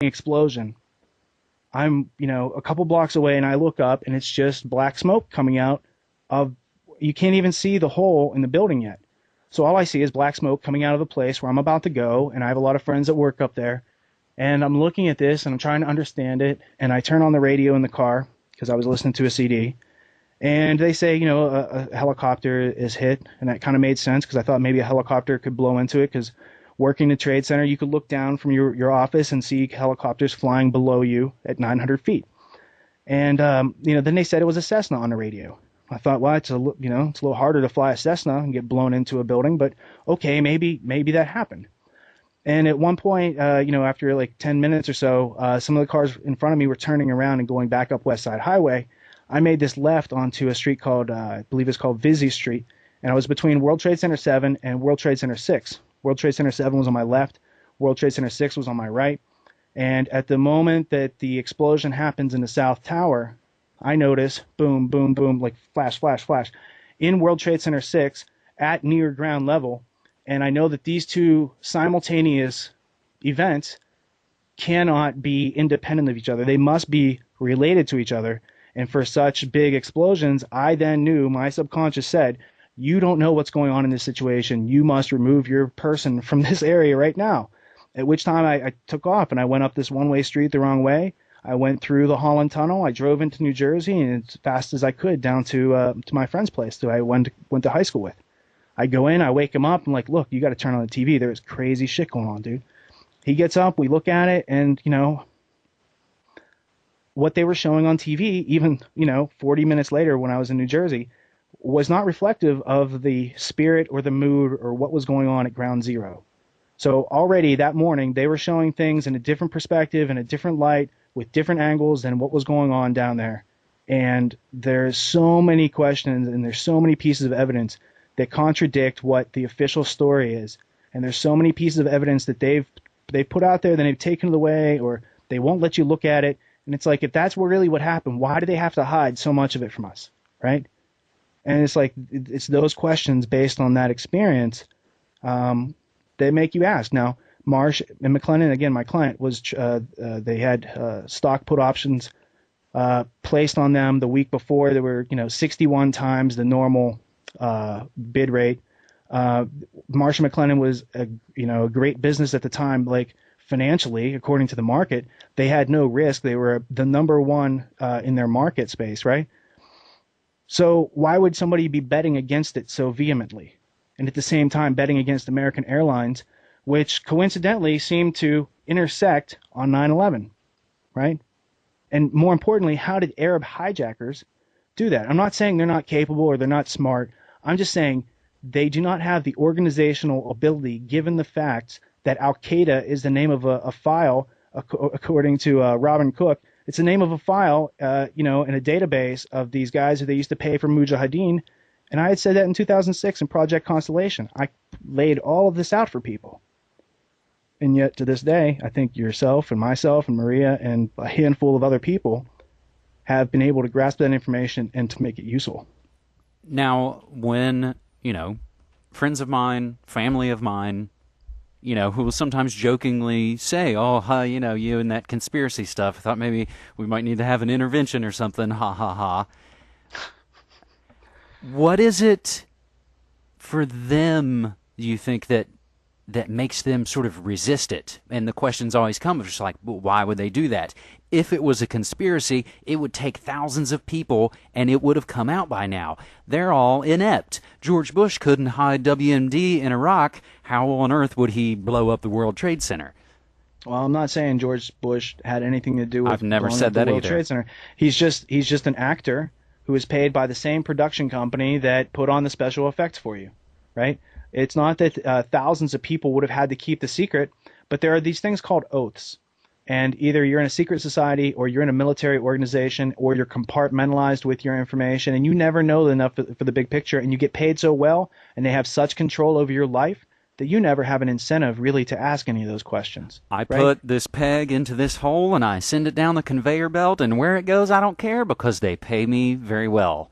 explosion. I'm, a couple blocks away, and I look up, and it's just black smoke coming out of, you can't even see the hole in the building yet. So all I see is black smoke coming out of the place where I'm about to go, and I have a lot of friends that work up there. And I'm looking at this, and I'm trying to understand it, and I turn on the radio in the car because I was listening to a CD. And they say, a helicopter is hit, and that kind of made sense because I thought maybe a helicopter could blow into it because working the Trade Center, you could look down from your office and see helicopters flying below you at 900 feet. And, then they said it was a Cessna on the radio. I thought, well, it's a little harder to fly a Cessna and get blown into a building, but okay, maybe that happened. And at one point, after like 10 minutes or so, some of the cars in front of me were turning around and going back up West Side Highway. I made this left onto a street called, I believe it's called Vizzy Street, and I was between World Trade Center 7 and World Trade Center 6. World Trade Center 7 was on my left, World Trade Center 6 was on my right, and at the moment that the explosion happens in the South Tower, I notice, boom, boom, boom, like flash, flash, flash, in World Trade Center 6 at near ground level, and I know that these two simultaneous events cannot be independent of each other. They must be related to each other. And for such big explosions, I then knew, my subconscious said, you don't know what's going on in this situation. You must remove your person from this area right now. At which time I took off and I went up this one-way street the wrong way. I went through the Holland Tunnel. I drove into New Jersey and as fast as I could down to my friend's place that I went to high school with. I go in, I wake him up. I'm like, look, you got to turn on the TV. There's crazy shit going on, dude. He gets up, we look at it, and, what they were showing on TV, even, 40 minutes later when I was in New Jersey, was not reflective of the spirit or the mood or what was going on at Ground Zero. So already that morning, they were showing things in a different perspective, in a different light, with different angles than what was going on down there. And there's so many questions and there's so many pieces of evidence that contradict what the official story is. And there's so many pieces of evidence that they've put out there, then they've taken it away, or they won't let you look at it. And it's like, if that's really what happened, why do they have to hide so much of it from us, right? And it's like, it's those questions based on that experience that make you ask. Now, Marsh and McLennan, again, my client, was they had stock put options placed on them the week before. There were 61 times the normal bid rate. Marsh and McLennan was a great business at the time, like financially, according to the market. They had no risk. They were the number one in their market space, right? So why would somebody be betting against it so vehemently? And at the same time betting against American Airlines, which coincidentally seemed to intersect on 9/11, right? And more importantly, how did Arab hijackers do that? I'm not saying they're not capable or they're not smart. I'm just saying they do not have the organizational ability, given the facts that Al-Qaeda is the name of a file, according to Robin Cook. It's the name of a file, in a database of these guys who they used to pay for Mujahideen. And I had said that in 2006 in Project Constellation. I laid all of this out for people. And yet to this day, I think yourself and myself and Maria and a handful of other people have been able to grasp that information and to make it useful. Now, when, friends of mine, family of mine, who will sometimes jokingly say, oh, you and that conspiracy stuff, I thought maybe we might need to have an intervention or something, ha, ha, ha. What is it for them, do you think, that makes them sort of resist it? And the questions always come, just like, well, why would they do that? If it was a conspiracy, it would take thousands of people, and it would have come out by now. They're all inept. George Bush couldn't hide WMD in Iraq. How on earth would he blow up the World Trade Center? Well, I'm not saying George Bush had anything to do with I've never said the that World either. Trade Center. He's just an actor who is paid by the same production company that put on the special effects for you, right? It's not that thousands of people would have had to keep the secret, but there are these things called oaths. And either you're in a secret society or you're in a military organization or you're compartmentalized with your information and you never know enough for the big picture and you get paid so well and they have such control over your life that you never have an incentive really to ask any of those questions. I put this peg into this hole and I send it down the conveyor belt, and where it goes I don't care because they pay me very well.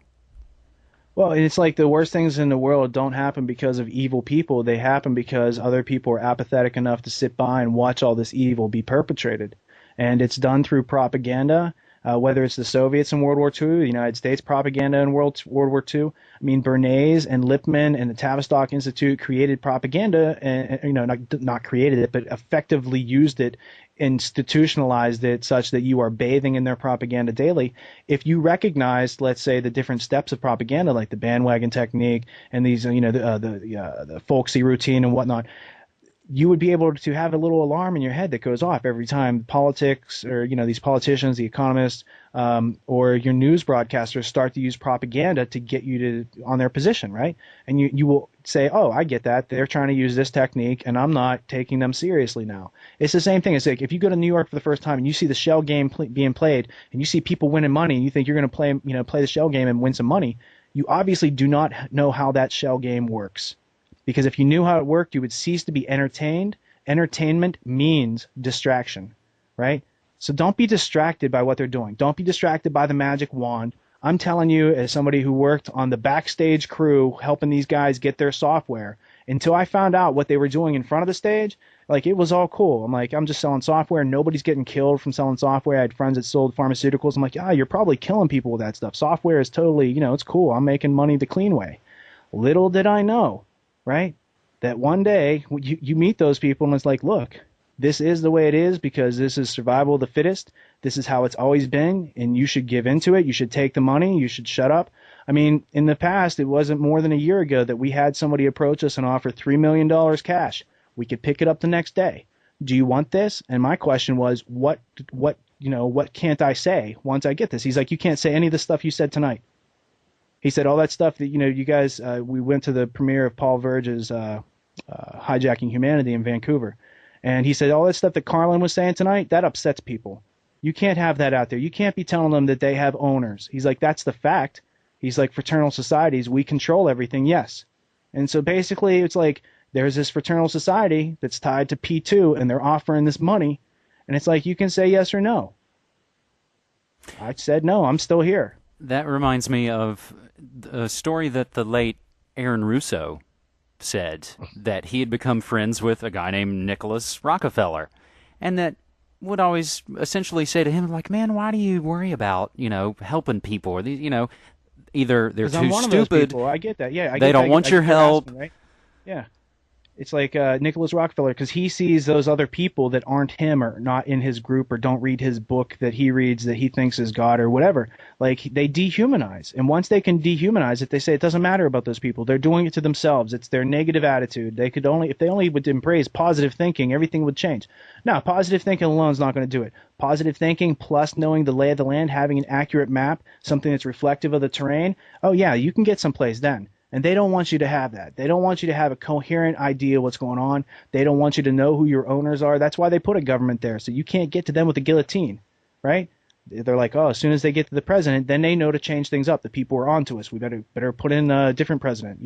Well, it's like the worst things in the world don't happen because of evil people. They happen because other people are apathetic enough to sit by and watch all this evil be perpetrated. and it's done through propaganda. Whether it's the Soviets in World War II, the United States propaganda in World War II. I mean, Bernays and Lippmann and the Tavistock Institute created propaganda, and not created it, but effectively used it, institutionalized it such that you are bathing in their propaganda daily. If you recognize, let's say, the different steps of propaganda, like the bandwagon technique and these, the folksy routine and whatnot, you would be able to have a little alarm in your head that goes off every time politics or, these politicians, the economists, or your news broadcasters start to use propaganda to get you to on their position, right? And you will say, oh, I get that. They're trying to use this technique and I'm not taking them seriously now. It's the same thing. It's like if you go to New York for the first time and you see the shell game being played and you see people winning money and you think you're going to play the shell game and win some money, you obviously do not know how that shell game works. Because if you knew how it worked, you would cease to be entertained. Entertainment means distraction, right? So don't be distracted by what they're doing. Don't be distracted by the magic wand. I'm telling you, as somebody who worked on the backstage crew helping these guys get their software, until I found out what they were doing in front of the stage, like, it was all cool. I'm like, I'm just selling software. Nobody's getting killed from selling software. I had friends that sold pharmaceuticals. I'm like, you're probably killing people with that stuff. Software is totally, it's cool. I'm making money the clean way. Little did I know, right, that one day you meet those people and it's like, look, this is the way it is because this is survival of the fittest. This is how it's always been, and you should give into it. You should take the money. You should shut up. I mean, in the past, it wasn't more than a year ago that we had somebody approach us and offer $3 million cash. We could pick it up the next day. Do you want this? And my question was, what can't I say once I get this? He's like, you can't say any of the stuff you said tonight. He said all that stuff that, you guys, we went to the premiere of Paul Verge's Hijacking Humanity in Vancouver. And he said all that stuff that Carlin was saying tonight, that upsets people. You can't have that out there. You can't be telling them that they have owners. He's like, that's the fact. He's like, fraternal societies, we control everything, yes. And so basically it's like there's this fraternal society that's tied to P2 and they're offering this money. And it's like, you can say yes or no. I said no, I'm still here. That reminds me of a story that the late Aaron Russo said, that he had become friends with a guy named Nicholas Rockefeller, and that would always essentially say to him, like, man, why do you worry about, helping people? Or these, either they're too stupid. I get that. Yeah, they don't want your help. Right? Yeah. It's like Nicholas Rockefeller, because he sees those other people that aren't him or not in his group or don't read his book that he reads that he thinks is God or whatever. Like, they dehumanize. And once they can dehumanize it, they say it doesn't matter about those people. They're doing it to themselves. It's their negative attitude. If they only would embrace positive thinking, everything would change. Now, positive thinking alone is not going to do it. Positive thinking plus knowing the lay of the land, having an accurate map, something that's reflective of the terrain, oh yeah, you can get someplace then. And they don't want you to have that. They don't want you to have a coherent idea of what's going on. They don't want you to know who your owners are. That's why they put a government there, so you can't get to them with a guillotine, right? They're like, oh, as soon as they get to the president, then they know to change things up. The people are onto us. We better put in a different president,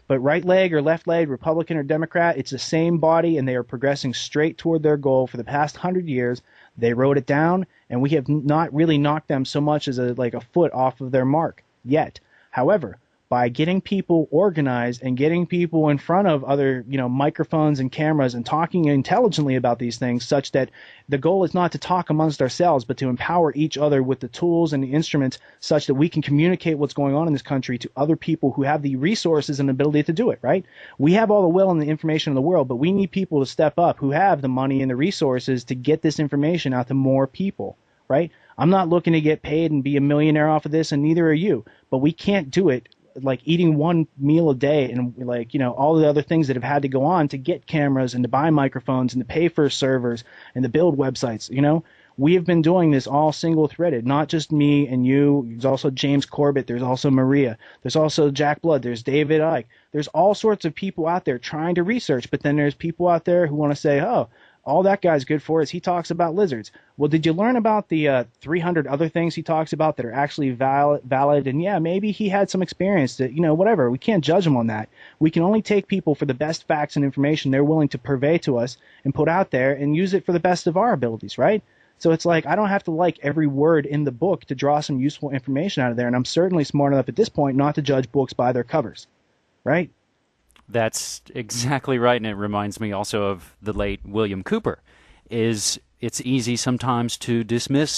But right leg or left leg, Republican or Democrat, it's the same body, and they are progressing straight toward their goal for the past 100 years. They wrote it down, and we have not really knocked them so much as a foot off of their mark yet. However, by getting people organized and getting people in front of other, microphones and cameras and talking intelligently about these things, such that the goal is not to talk amongst ourselves, but to empower each other with the tools and the instruments such that we can communicate what's going on in this country to other people who have the resources and ability to do it, right? We have all the will and the information in the world, but we need people to step up who have the money and the resources to get this information out to more people, right? I'm not looking to get paid and be a millionaire off of this, and neither are you, but we can't do it like eating one meal a day and all the other things that have had to go on to get cameras and to buy microphones and to pay for servers and to build websites. We have been doing this all single threaded, not just me and you. There's also James Corbett. There's also Maria. There's also Jack Blood. There's David Icke. There's all sorts of people out there trying to research, but then there's people out there who want to say, oh, all that guy's good for is he talks about lizards. Well, did you learn about the 300 other things he talks about that are actually valid? And yeah, maybe he had some experience that, whatever. We can't judge him on that. We can only take people for the best facts and information they're willing to purvey to us and put out there and use it for the best of our abilities, right? So it's like, I don't have to like every word in the book to draw some useful information out of there. And I'm certainly smart enough at this point not to judge books by their covers, right? That's exactly right, and it reminds me also of the late William Cooper. Is it's easy sometimes to dismiss